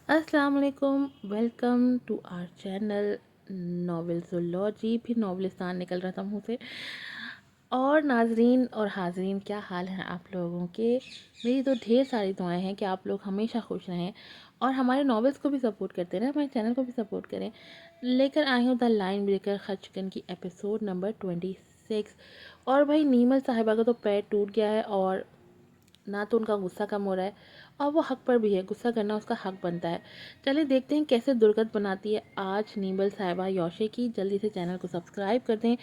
अस्सलाम वालेकुम। Welcome to our channel novelsology. फिर नॉवलिस्तान निकल रहा था मुँह से। और नाजरीन और हाजरीन, क्या हाल हैं आप लोगों के? मेरी तो ढेर सारी दुआएं हैं कि आप लोग हमेशा खुश रहें और हमारे नॉवेल्स को भी सपोर्ट करते रहें, हमारे चैनल को भी सपोर्ट करें। लेकर आई हूँ द लाइन ब्रेकर खचकन की एपिसोड नंबर 26। और भाई नीमल साहिबा का तो पैर टूट गया है और ना तो उनका गुस्सा कम हो रहा है और वो हक पर भी है, गुस्सा करना उसका हक बनता है। चलिए देखते हैं कैसे दुर्गत बनाती है आज नीमल साहिबा यौशे की। जल्दी से चैनल को सब्सक्राइब कर दें,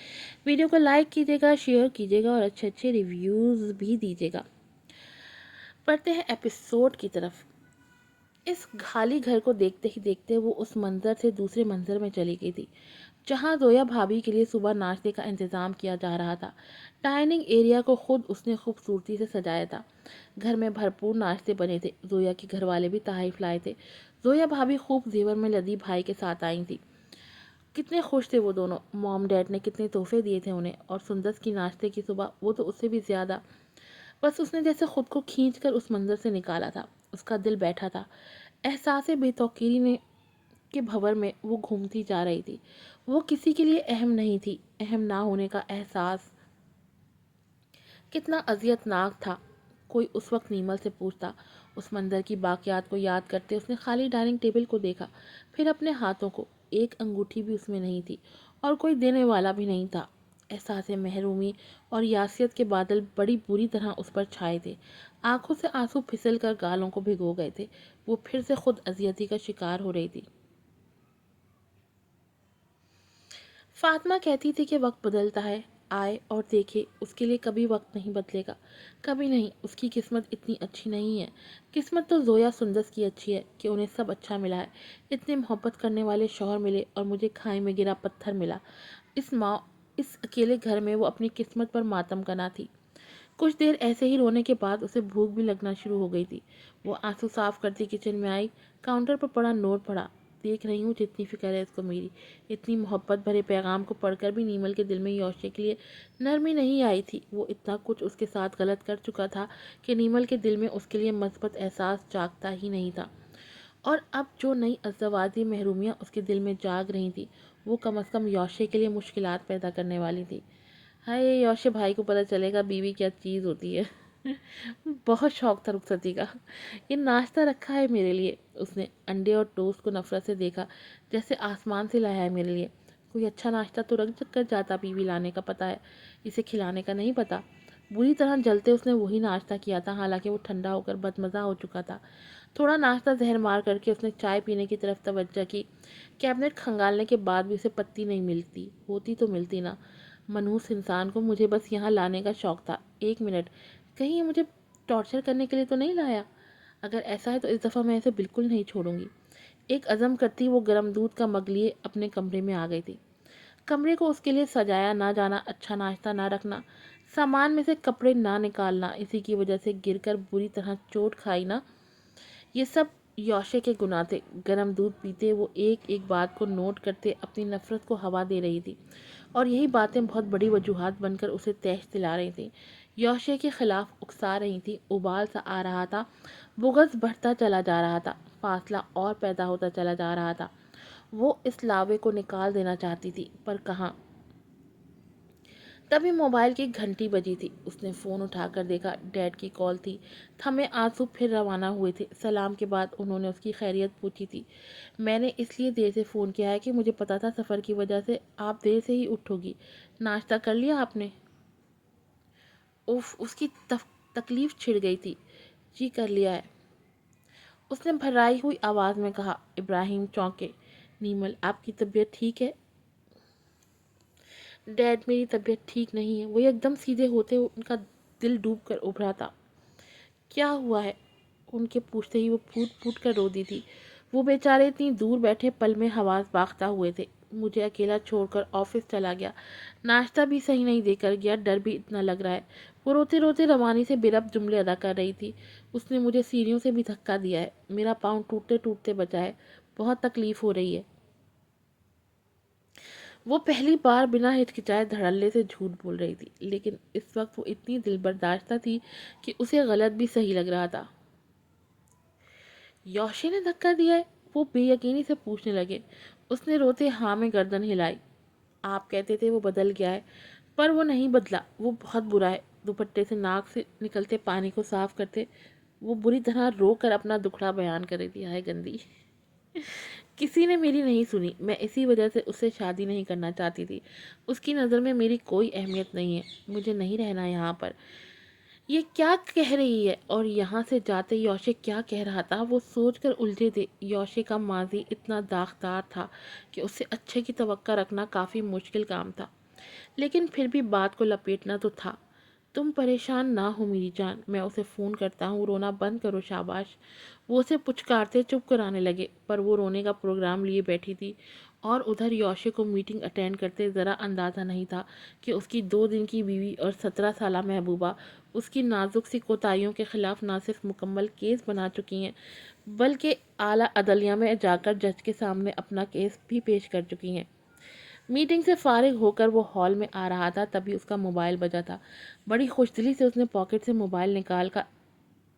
वीडियो को लाइक कीजिएगा, शेयर कीजिएगा और अच्छे अच्छे रिव्यूज़ भी दीजिएगा। पढ़ते हैं एपिसोड की तरफ। इस खाली घर को देखते ही देखते वो उस मंजर से दूसरे मंजर में चली गई थी, जहाँ जोया भाभी के लिए सुबह नाश्ते का इंतज़ाम किया जा रहा था। डाइनिंग एरिया को खुद उसने खूबसूरती से सजाया था। घर में भरपूर नाश्ते बने थे। जोया के घर वाले भी तहरीफ लाए थे। जोया भाभी खूब जेवर में लदी भाई के साथ आई थी। कितने खुश थे वो दोनों। मॉम डैड ने कितने तोहफे दिए थे उन्हें, और सुंदर की नाश्ते की सुबह वो तो उससे भी ज़्यादा। बस उसने जैसे खुद को खींच कर उस मंजर से निकाला था। उसका दिल बैठा था। एहसास बेतौकीरी ने के भंवर में वो घूमती जा रही थी। वो किसी के लिए अहम नहीं थी। अहम ना होने का एहसास कितना अजियतनाक था। कोई उस वक्त नीमल से पूछता। उस मंदिर की बाकियात को याद करते उसने खाली डाइनिंग टेबल को देखा, फिर अपने हाथों को। एक अंगूठी भी उसमें नहीं थी और कोई देने वाला भी नहीं था। एहसास महरूमी और यासियत के बादल बड़ी बुरी तरह उस पर छाए थे। आंखों से आंसू फिसल कर गालों को भिगो गए थे। वो फिर से खुद अजियती का शिकार हो रही थी। फातिमा कहती थी कि वक्त बदलता है, आए और देखे। उसके लिए कभी वक्त नहीं बदलेगा, कभी नहीं। उसकी किस्मत इतनी अच्छी नहीं है। किस्मत तो जोया सुंदस की अच्छी है कि उन्हें सब अच्छा मिला है। इतने मोहब्बत करने वाले शौहर मिले और मुझे खाई में गिरा पत्थर मिला। इस माँ इस अकेले घर में वो अपनी किस्मत पर मातम कना थी। कुछ देर ऐसे ही रोने के बाद उसे भूख भी लगना शुरू हो गई थी। वो आंसू साफ करती किचन में आई। काउंटर पर पड़ा नोट पड़ा। देख रही हूँ जितनी फिक्र है इसको मेरी। इतनी मोहब्बत भरे पैगाम को पढ़कर भी नीमल के दिल में यौशे के लिए नरमी नहीं आई थी। वो इतना कुछ उसके साथ गलत कर चुका था कि नीमल के दिल में उसके लिए مثبت एहसास जागता ही नहीं था। और अब जो नई अज़वाजी महरूमियाँ उसके दिल में जाग रही थी, वो कम अज़ कम यौशे के लिए मुश्किलात पैदा करने वाली थी। हाय, यौशे भाई को पता चलेगा बीवी क्या चीज़ होती है। बहुत शौक था रुखसती का। ये नाश्ता रखा है मेरे लिए। उसने अंडे और टोस्ट को नफरत से देखा, जैसे आसमान से लाया है मेरे लिए। कोई अच्छा नाश्ता तो रख कर जाता, बीवी लाने का पता है, इसे खिलाने का नहीं पता। बुरी तरह जलते उसने वही नाश्ता किया था, हालांकि वो ठंडा होकर बदमज़ा हो चुका था। थोड़ा नाश्ता जहर मार करके उसने चाय पीने की तरफ तवज्जो की। कैबिनेट खंगालने के बाद भी उसे पत्ती नहीं मिलती, होती तो मिलती ना। मनहूस इंसान को मुझे बस यहाँ लाने का शौक़ था। एक मिनट, कहीं ये मुझे टॉर्चर करने के लिए तो नहीं लाया? अगर ऐसा है तो इस दफ़ा मैं इसे बिल्कुल नहीं छोड़ूंगी। एक अज़म करती वो गर्म दूध का मग लिए अपने कमरे में आ गई थी। कमरे को उसके लिए सजाया ना जाना, अच्छा नाश्ता ना रखना, सामान में से कपड़े ना निकालना, इसी की वजह से गिरकर बुरी तरह चोट खाई ना, ये सब यौशे के गुनाह थे। गर्म दूध पीते वो एक एक बात को नोट करते अपनी नफरत को हवा दे रही थी, और यही बातें बहुत बड़ी वजूहात बनकर उसे तैश दिला रही थी। यौशे के खिलाफ उकसा रही थी। उबाल सा आ रहा था। बुग़्ज़ बढ़ता चला जा रहा था। फासला और पैदा होता चला जा रहा था। वो इस लावे को निकाल देना चाहती थी, पर कहाँ। तभी मोबाइल की घंटी बजी थी। उसने फ़ोन उठाकर देखा, डैड की कॉल थी। थमे आंसू फिर रवाना हुए थे। सलाम के बाद उन्होंने उसकी खैरियत पूछी थी। मैंने इसलिए देर से फ़ोन किया है कि मुझे पता था सफ़र की वजह से आप देर से ही उठोगी। नाश्ता कर लिया आपने? उफ, उसकी तकलीफ़ छिड़ गई थी। जी कर लिया है, उसने भर्राई हुई आवाज़ में कहा। इब्राहिम चौंके। नीमल, आपकी तबीयत ठीक है? डैड, मेरी तबीयत ठीक नहीं है। वो एकदम सीधे होते उनका दिल डूब कर उभरा था। क्या हुआ है? उनके पूछते ही वो फूट फूट कर रो दी थी। वो बेचारे इतनी दूर बैठे पल में हवास बाख्ता हुए थे। मुझे अकेला छोड़कर ऑफिस चला गया, नाश्ता भी सही नहीं देकर गया, डर भी इतना लग रहा है। वो रोते रोते रवानी से बेरब जुमले अदा कर रही थी। उसने मुझे सीढ़ियों से भी धक्का दिया है। मेरा पाँव टूटते टूटते बचा है। बहुत तकलीफ़ हो रही है। वो पहली बार बिना हिचकिचाए धड़ल्ले से झूठ बोल रही थी, लेकिन इस वक्त वो इतनी दिलबर्दाश्त थी कि उसे गलत भी सही लग रहा था। योशी ने धक्का दिया है? वो बेयकीनी से पूछने लगे। उसने रोते हाँ में गर्दन हिलाई। आप कहते थे वो बदल गया है, पर वो नहीं बदला, वो बहुत बुरा है। दुपट्टे से नाक से निकलते पानी को साफ करते वो बुरी तरह रो कर अपना दुखड़ा बयान कर दिया है। गंदी किसी ने मेरी नहीं सुनी। मैं इसी वजह से उससे शादी नहीं करना चाहती थी। उसकी नज़र में मेरी कोई अहमियत नहीं है। मुझे नहीं रहना यहाँ पर। ये क्या कह रही है? और यहाँ से जाते यौशे क्या कह रहा था वो सोचकर उलझे थे। यौशे का माजी इतना दागदार था कि उससे अच्छे की तवक्का रखना काफ़ी मुश्किल काम था, लेकिन फिर भी बात को लपेटना तो था। तुम परेशान ना हो मेरी जान, मैं उसे फ़ोन करता हूँ, रोना बंद करो, शाबाश। वो उसे पुचकारते चुप कराने लगे, पर वो रोने का प्रोग्राम लिए बैठी थी। और उधर यौशे को मीटिंग अटेंड करते ज़रा अंदाज़ा नहीं था कि उसकी 2 दिन की बीवी और 17 साला महबूबा उसकी नाजुक सी कोताहियों के ख़िलाफ़ ना सिर्फ मुकम्मल केस बना चुकी हैं, बल्कि आला अदलिया में जाकर जज के सामने अपना केस भी पेश कर चुकी हैं। मीटिंग से फारिग होकर वो हॉल में आ रहा था, तभी उसका मोबाइल बजा था। बड़ी खुशदिली से उसने पॉकेट से मोबाइल निकाल कर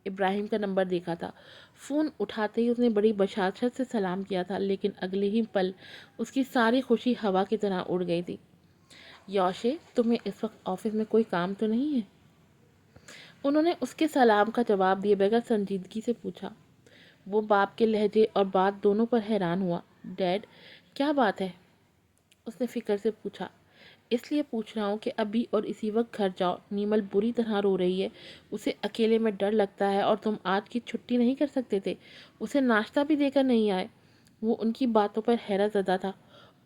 इब्राहिम का नंबर देखा था। फ़ोन उठाते ही उसने बड़ी बशाशत से सलाम किया था, लेकिन अगले ही पल उसकी सारी खुशी हवा की तरह उड़ गई थी। यौशे, तुम्हें इस वक्त ऑफिस में कोई काम तो नहीं है? उन्होंने उसके सलाम का जवाब दिए बगैर संजीदगी से पूछा। वो बाप के लहजे और बात दोनों पर हैरान हुआ। डैड, क्या बात है? उसने फिक्र से पूछा। इसलिए पूछ रहा हूँ कि अभी और इसी वक्त घर जाओ। नीमल बुरी तरह रो रही है, उसे अकेले में डर लगता है, और तुम आज की छुट्टी नहीं कर सकते थे? उसे नाश्ता भी देकर नहीं आए? वो उनकी बातों पर हैरत ज़दा था।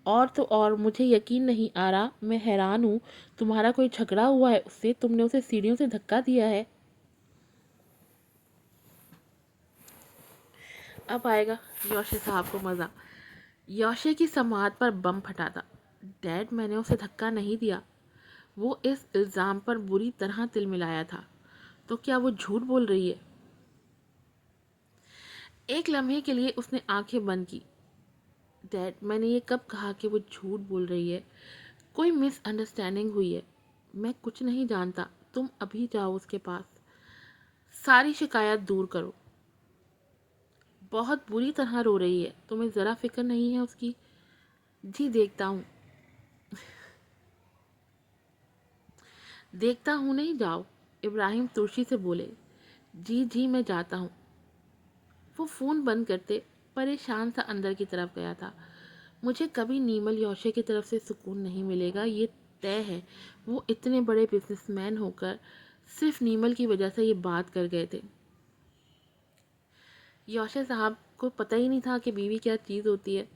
और तो और मुझे यकीन नहीं आ रहा, मैं हैरान हूँ। तुम्हारा कोई झगड़ा हुआ है उससे? तुमने उसे सीढ़ियों से धक्का दिया है? अब आएगा यौशे साहब को मज़ा। यौशे की समात पर बम फटा था। डैड, मैंने उसे धक्का नहीं दिया। वो इस इल्ज़ाम पर बुरी तरह तिलमिलाया था। तो क्या वो झूठ बोल रही है? एक लम्हे के लिए उसने आंखें बंद की। डैड, मैंने ये कब कहा कि वो झूठ बोल रही है? कोई मिसअंडरस्टैंडिंग हुई है। मैं कुछ नहीं जानता। तुम अभी जाओ उसके पास, सारी शिकायत दूर करो। बहुत बुरी तरह रो रही है, तुम्हें ज़रा फिक्र नहीं है उसकी? जी देखता हूँ। देखता हूँ नहीं, जाओ। इब्राहिम तुर्शी से बोले। जी जी, मैं जाता हूँ। वो फ़ोन बंद करते परेशान सा अंदर की तरफ गया था। मुझे कभी नीमल यौशे की तरफ से सुकून नहीं मिलेगा, ये तय है। वो इतने बड़े बिजनेसमैन होकर सिर्फ नीमल की वजह से ये बात कर गए थे। यौशे साहब को पता ही नहीं था कि बीवी क्या चीज़ होती है।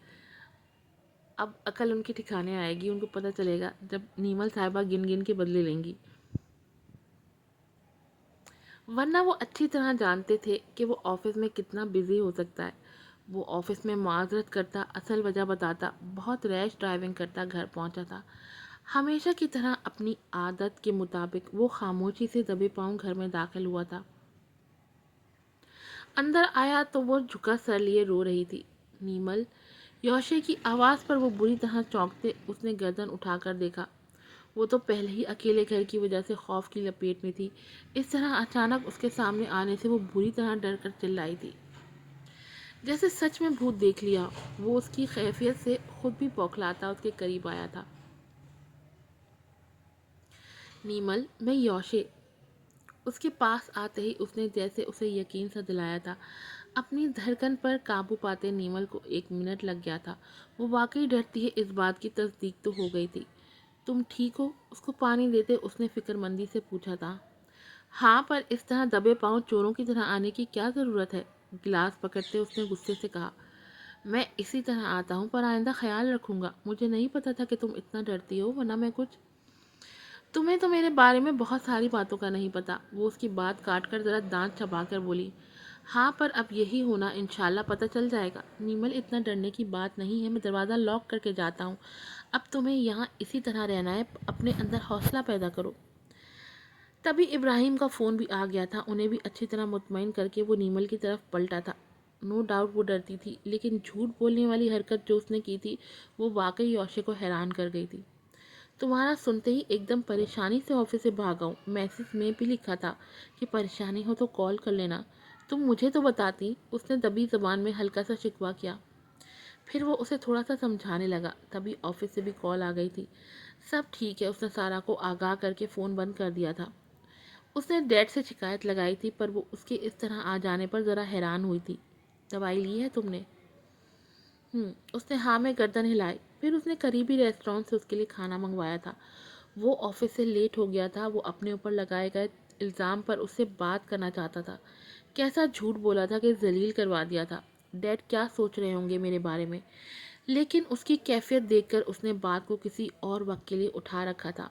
अब अकल उनके ठिकाने आएगी, उनको पता चलेगा जब नीमल साहिबा गिन गिन के बदले लेंगी। वरना वो अच्छी तरह जानते थे कि वो ऑफिस में कितना बिजी हो सकता है। वो ऑफिस में माजरत करता, असल वजह बताता, बहुत रैश ड्राइविंग करता घर पहुंचा था। हमेशा की तरह अपनी आदत के मुताबिक वो खामोशी से दबे पांव घर में दाखिल हुआ था। अंदर आया तो वो झुका सर लिए रो रही थी। नीमल। यौशे की आवाज़ पर वो बुरी तरह चौंकते उसने गर्दन उठाकर देखा। वो तो पहले ही अकेले घर की वजह से खौफ की लपेट में थी। इस तरह अचानक उसके सामने आने से वो बुरी तरह डर कर चिल्लाई थी, जैसे सच में भूत देख लिया। वो उसकी कैफियत से खुद भी बौखलाता उसके करीब आया था। नीमल, मैं यौशे। उसके पास आते ही उसने जैसे उसे यकीन सा दिलाया था। अपनी धड़कन पर काबू पाते नीमल को 1 मिनट लग गया था। वो वाकई डरती है, इस बात की तस्दीक तो हो गई थी। तुम ठीक हो? उसको पानी देते उसने फिक्रमंदी से पूछा था। हाँ, पर इस तरह दबे पांव चोरों की तरह आने की क्या ज़रूरत है? गिलास पकड़ते उसने गुस्से से कहा। मैं इसी तरह आता हूँ, पर आइंदा ख्याल रखूँगा। मुझे नहीं पता था कि तुम इतना डरती हो, वरना मैं कुछ। तुम्हें तो मेरे बारे में बहुत सारी बातों का नहीं पता। वो उसकी बात काट कर ज़रा दांत चबा कर बोली। हाँ, पर अब यही होना इंशाल्लाह पता चल जाएगा। नीमल, इतना डरने की बात नहीं है। मैं दरवाज़ा लॉक करके जाता हूँ। अब तुम्हें यहाँ इसी तरह रहना है। अपने अंदर हौसला पैदा करो। तभी इब्राहिम का फ़ोन भी आ गया था। उन्हें भी अच्छी तरह मुतमईन करके वो नीमल की तरफ पलटा था। नो डाउट वो डरती थी, लेकिन झूठ बोलने वाली हरकत जो उसने की थी वो वाकई यौशे को हैरान कर गई थी। तुम्हारा सुनते ही एकदम परेशानी से ऑफिस से भागा हूँ। मैसेज में भी लिखा था कि परेशानी हो तो कॉल कर लेना। تم مجھے تو بتاتی، اس نے دبی زبان میں ہلکا سا شکوہ کیا۔ پھر وہ اسے تھوڑا سا سمجھانے لگا، تبھی آفس سے بھی کال آ گئی تھی۔ سب ٹھیک ہے، اس نے سارا کو آگاہ کر کے فون بند کر دیا تھا۔ اس نے ڈیڈ سے شکایت لگائی تھی، پر وہ اس کے اس طرح آ جانے پر ذرا حیران ہوئی تھی۔ دوائی لی ہے تم نے؟ اس نے ہاں میں گردن ہلائی۔ پھر اس نے قریبی ریسٹورانٹ سے اس کے لیے کھانا منگوایا تھا۔ وہ آفس سے لیٹ ہو گیا تھا۔ وہ اپنے اوپر لگائے گئے الزام پر اس سے بات کرنا چاہتا تھا۔ کیسا جھوٹ بولا تھا کہ ذلیل کروا دیا تھا۔ ڈیڈ کیا سوچ رہے ہوں گے میرے بارے میں؟ لیکن اس کی کیفیت دیکھ کر اس نے بات کو کسی اور وقت کے لیے اٹھا رکھا تھا۔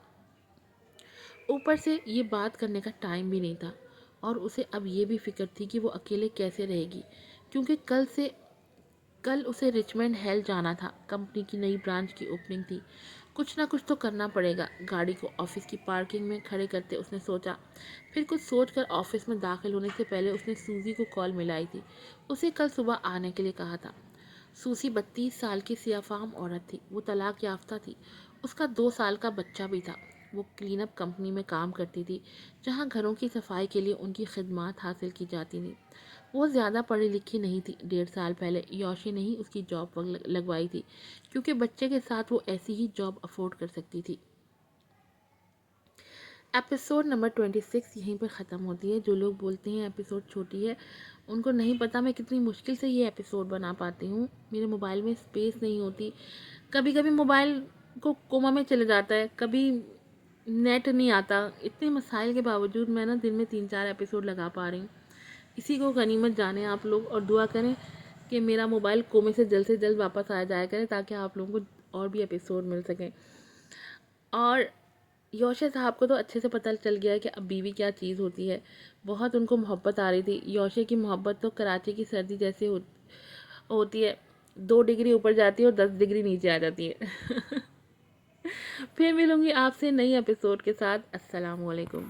اوپر سے یہ بات کرنے کا ٹائم بھی نہیں تھا، اور اسے اب یہ بھی فکر تھی کہ وہ اکیلے کیسے رہے گی، کیونکہ کل اسے رچمنڈ ہیل جانا تھا۔ کمپنی کی نئی برانچ کی اوپننگ تھی۔ کچھ نہ کچھ تو کرنا پڑے گا۔ گاڑی کو آفس کی پارکنگ میں کھڑے کرتے اس نے سوچا۔ پھر کچھ سوچ کر آفس میں داخل ہونے سے پہلے اس نے سوزی کو کال ملائی تھی، اسے کل صبح آنے کے لیے کہا تھا۔ سوزی 32 سال کی سیاہ فام عورت تھی۔ وہ طلاق یافتہ تھی۔ اس کا 2 سال کا بچہ بھی تھا۔ وہ کلین اپ کمپنی میں کام کرتی تھی، جہاں گھروں کی صفائی کے لیے ان کی خدمات حاصل کی جاتی تھیں۔ وہ زیادہ پڑھی لکھی نہیں تھی۔ 1.5 سال پہلے یوشی نے ہی اس کی جاب لگوائی تھی، کیونکہ بچے کے ساتھ وہ ایسی ہی جاب افورڈ کر سکتی تھی۔ ایپیسوڈ نمبر 26 یہیں پر ختم ہوتی ہے۔ جو لوگ بولتے ہیں ایپیسوڈ چھوٹی ہے، ان کو نہیں پتہ میں کتنی مشکل سے یہ ایپیسوڈ بنا پاتی ہوں۔ میرے موبائل میں اسپیس نہیں ہوتی، کبھی کبھی موبائل کو کوما میں چلے جاتا ہے، کبھی نیٹ نہیں آتا۔ اتنے مسائل کے باوجود میں دن میں 3-4 ایپیسوڈ لگا پا رہی ہوں۔ اسی کو غنیمت جانیں آپ لوگ، اور دعا کریں کہ میرا موبائل کومے سے جلد واپس آ جایا کرے، تاکہ آپ لوگوں کو اور بھی ایپیسوڈ مل سکیں۔ اور یوشی صاحب کو تو اچھے سے پتہ چل گیا ہے کہ اب بیوی کیا چیز ہوتی ہے۔ بہت ان کو محبت آ رہی تھی۔ یوشی کی محبت تو کراچی کی سردی جیسے ہوتی ہے، 2 ڈگری اوپر جاتی ہے اور 10 ڈگری نیچے آ جاتی ہے۔ پھر ملوں گی آپ سے نئی ایپیسوڈ کے ساتھ۔ السلام علیکم۔